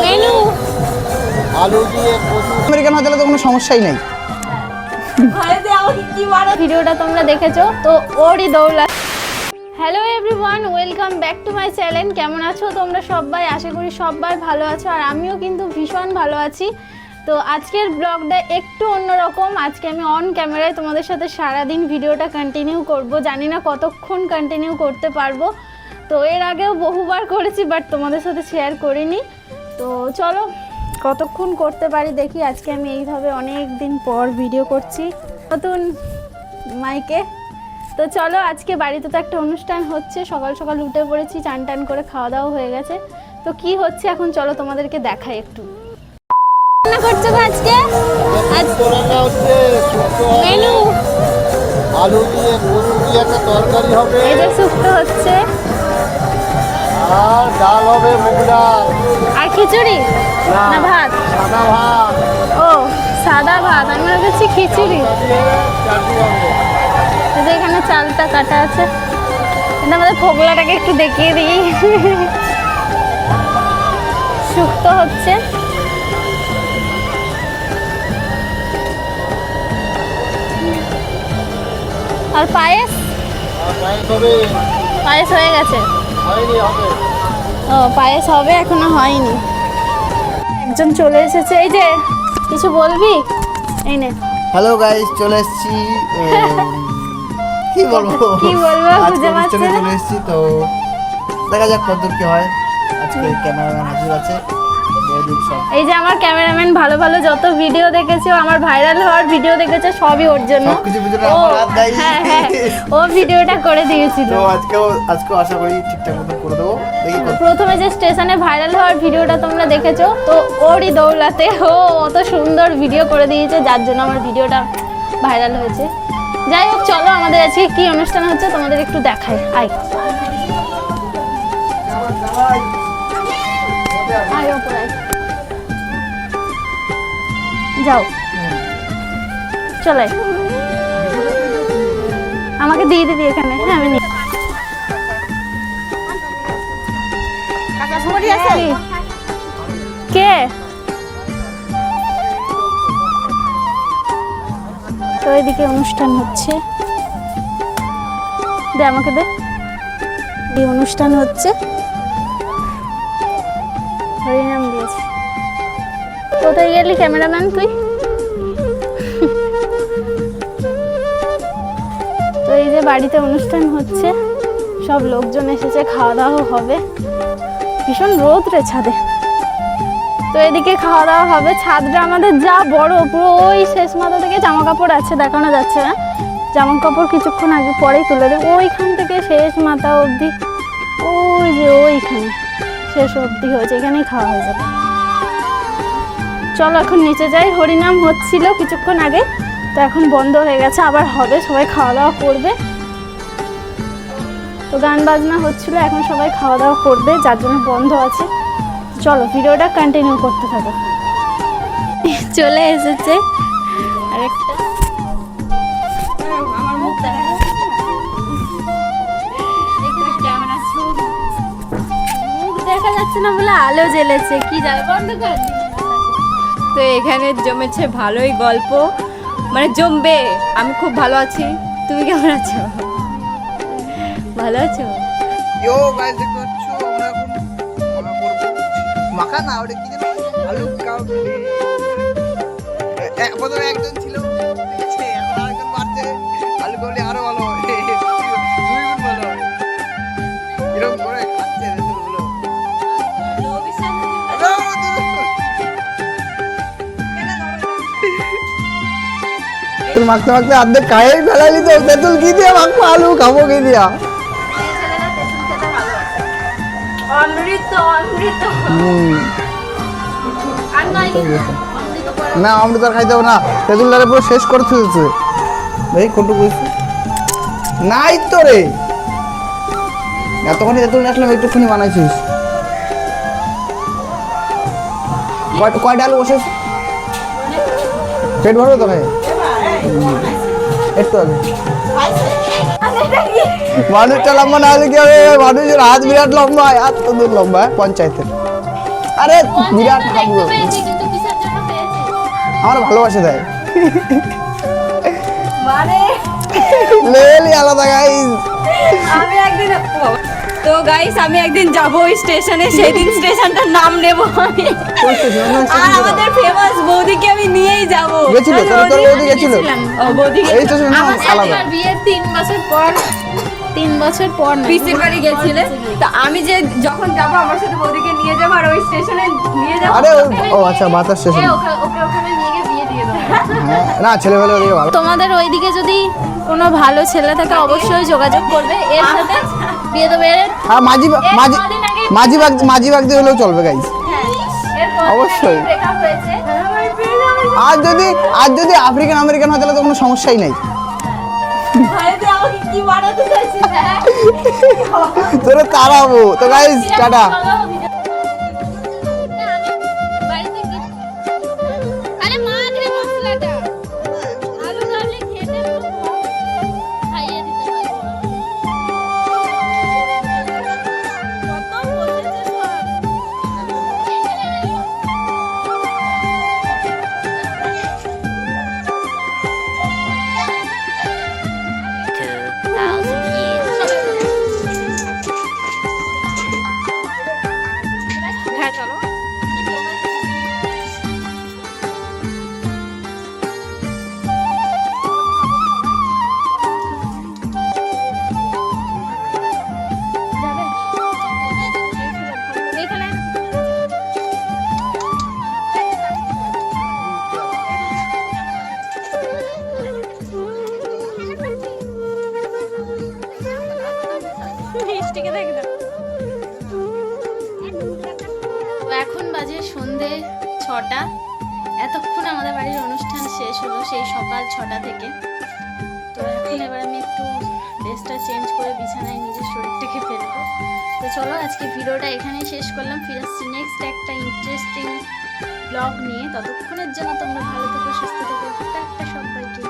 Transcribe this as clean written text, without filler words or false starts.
Menu আলু দিয়ে American হোটেলে তো কোনো সমস্যাই নেই। ভিডিওটা তোমরা দেখেছো তো ওরই দৌলত। Hello everyone, welcome back to my channel. কেমন আছো তোমরা সবাই? আশা করি সবাই ভালো আছো, আর আমিও কিন্তু ভীষণ ভালো আছি। তো আজকের ব্লগটা একটু অন্যরকম। আজকে আমি অন ক্যামেরায় তোমাদের সাথে সারাদিন ভিডিওটা কন্টিনিউ করব। জানি না কতক্ষণ কন্টিনিউ করতে পারবো। তো এর আগেও বহুবার করেছি, বাট তোমাদের সাথে শেয়ার করিনি। তো চলো কতক্ষণ করতে পারি দেখি। আজকে আমি এইভাবে অনেক দিন পর ভিডিও করছি নতুন মাইকে। তো চলো, আজকে বাড়িতে তো একটা অনুষ্ঠান হচ্ছে। সকাল সকাল উঠে পড়েছি, চান টান করে খাওয়া দাওয়া হয়ে গেছে। তো কি হচ্ছে এখন চলো তোমাদেরকে দেখাই একটু। রান্না করছো আজকে? রান্না হচ্ছে মেনু আলু দিয়ে কচু দিয়ে একটা তরকারি হবে, এই যে শুক্তো হচ্ছে, আর ডাল হবে মুগ ডাল, আর খিচুড়ি না ভাত? সাদা ভাত, ও সাদা ভাত, আমি মনে করছি খিচুড়ি। চাটনি হবে। এই যে এখানে চালটা কাটা আছে। এটা আমাদের ফোগলাটাকে একটু দেখিয়ে দিই। শুক্তো হচ্ছে, আর পায়েস। আর পায়েস হবে, পায়েস হয়ে গেছে? হয়নি, হবে। ও পায়েস হবে, এখনো হয়নি। একজন চলে এসেছে, এই যে কিছু বলবি? এই নে। হ্যালো গাইস, চলে এসেছি। কি বলবো কি বলবো আজকে বুঝে পাচ্ছি অনুষ্ঠানে না। চলে এসেছি, তো দেখা যাক কতদূর কি হয়। আজকে ক্যামেরাম্যান হাজির আছে, বৌদির সব। এই যে আমার ক্যামেরাম্যান ভালো ভালো যত ভিডিও দেখেছো, আমার ভাইরাল হওয়ার ভিডিও দেখেছো, সবই ওর জন্য। সবকিছু ভিতরে ও, আমার হাত দেয়। হ্যাঁ হ্যাঁ, ও ভিডিওটা করে দিয়েছিল। তো আজকেও আশা করি ঠিকঠাক মতো করে দেবো, দেখি কত। প্রথমে যে স্টেশনে ভাইরাল হওয়ার ভিডিওটা তোমরা দেখেছো, তো ওরই দৌলাতে ও অত সুন্দর ভিডিও করে দিয়েছে, যার জন্য আমার ভিডিওটা ভাইরাল হয়েছে। যাই হোক, চলো আমাদের আজকে কি অনুষ্ঠান হচ্ছে তোমাদের একটু দেখাই। আয় আয় ওপর আয়। যাও চলে আমাকে দিয়ে দিবি এখানে। হ্যাঁ আমি নিই। কে? তো এদিকে অনুষ্ঠান হচ্ছে, দে আমাকে দে। এই অনুষ্ঠান হচ্ছে, হরিনাম দিয়েছে। কোথায় গেলি ক্যামেরাম্যান তুই? তো এই যে বাড়িতে অনুষ্ঠান হচ্ছে, সব লোকজন এসেছে, খাওয়া দাওয়া হবে। ভীষণ রোদ রে ছাদে। তো এদিকে খাওয়া দাওয়া হবে। ছাদটা আমাদের যা বড়, পুরো ওই শেষ মাথা থেকে জামা কাপড় আছে, দেখানো যাচ্ছে না। জামা কাপড় কিছুক্ষণ আগে পরেই তুলে দেবো। ওইখান থেকে শেষ মাথা অবধি, ওই যে ওইখানে শেষ অবধি হয়েছে, এখানেই খাওয়া হয়ে যাবে। চলো এখন নিচে যাই। হরিনাম হচ্ছিল কিছুক্ষণ আগে, তো এখন বন্ধ হয়ে গেছে, আবার হবে। সবাই খাওয়া দাওয়া করবে। তো গান বাজনা হচ্ছিল, এখন সবাই খাওয়া দাওয়া করবে, যার জন্য বন্ধ আছে। চলো ভিডিওটা কন্টিনিউ করতে থাকো। চলে এসেছে আরেকটা। আমার মুখ দেখা যাচ্ছে না, মুখ দেখা যাচ্ছে না বলে আলো জ্বেলেছে, কি জানো, বন্ধ করে দিই। তো এখানে জমেছে ভালোই গল্প, মানে জমবে। আমি খুব ভালো আছি, তুমি কেমন আছো? ভালো আছো? ইয়ো গাইস, দেখতে পাচ্ছ আমরা এখন মাখা না ওটা কি যেন আলু কাবলি। প্রথমে একজন ছিল, ঠিক আছে, এখন আরেকজন পারছে। আলু কাবলি আরো ভালো হবে, 2 গুণ ভালো হবে। এরকম করে খাচ্ছে রেসুলগুলো। তুই মাখতে মাখতে অর্ধেক খাইয়েই ফেলাইলি তো। তেঁতুল কি দিয়ে মাখবো, আলু খাবো কি দিয়া? অমৃত অমৃত। আর নয় না অমৃত আর খাইতে হবে না, তেঁতুলটারে পুরো শেষ করে ফেলছে। দেখি কোনটুকু হয়েছে। নাই তো রে, এতক্ষণ তেঁতুল নিয়ে আসলাম, একটুখানি বানাইছিস। কয়টা আলু বসেছে? পেট ভরবে তো খাই একটু আগে। মানুষটা লম্বা না হলে কি হবে? মানুষের হাত বিরাট লম্বা, হাত তো দূর লম্বা পঞ্চায়েতের। আরে One বিরাট side তো ভাববো দেখতে পেয়েছি, কিন্তু কিসের জন্য পেয়েছি? আমার ভালোবাসে দেয় মানে লেভেলই আলাদা গাইস। আমি একদিন তো গাইস আমি একদিন যাব ওই স্টেশনে, সেই দিন স্টেশনটার নাম নেব আমি। আর আমাদের ফেমাস বৌদিকে আমি নিয়েই যাব। গেছিল তোর বৌদি গেছিল ও বৌদি এই তো শুনলাম আমার সাথে আলাদা আমার বিয়ের 3 বছর পর 3 বছর পর না, পিসির বাড়ি গেছিলে, তো আমি যে যখন যাব আমার সাথে বৌদিকে নিয়ে যাব আর ওই স্টেশনে নিয়ে যাব। আরে ও আচ্ছা বাতাস স্টেশন ওকে ওখানে নিয়ে গিয়ে বিয়ে দিয়ে দেবো। না ছেলে ফেলে ওদিকে ভালো তোমাদের ওইদিকে যদি কোনো ভালো ছেলে থাকে অবশ্যই যোগাযোগ করবে, এর সাথে বিয়ে দেবে। আর মাঝি বাগ দিয়ে হলেও চলবে গাইস অবশ্যই। ব্রেকআপ হয়েছে, আর যদি আফ্রিকান আমেরিকান হয় তাহলে তো কোনো সমস্যাই নাই, ভাইতে আমাকে কি বানাতে চাইছিস? তোরে তাড়াবো তো গাইস টাটা। আরে মাগরে মশলাটা আলু গাবলে খেতে খাইয়ে দিতে হয়। কত বসেছে সব। হ্যাঁ চলো। যাবে? এখানে মিষ্টিকে দেখে দাও। তো এখন বাজে সন্ধে 6টা। এতক্ষণ আমাদের বাড়ির অনুষ্ঠান শেষ হলো, সেই সকাল 6টা থেকে। তো এখন এবার আমি একটু ড্রেসটা চেঞ্জ করে বিছানায় নিজের শরীরটাকে ফেলবো। তো চলো আজকে ভিডিওটা এখানেই শেষ করলাম, ফিরে আসছি নেক্সট একটা ইন্টারেস্টিং ব্লগ নিয়ে। ততক্ষণের জন্য তোমরা ভালো থেকো, সুস্থ থেকো, টাটা সবাইকে।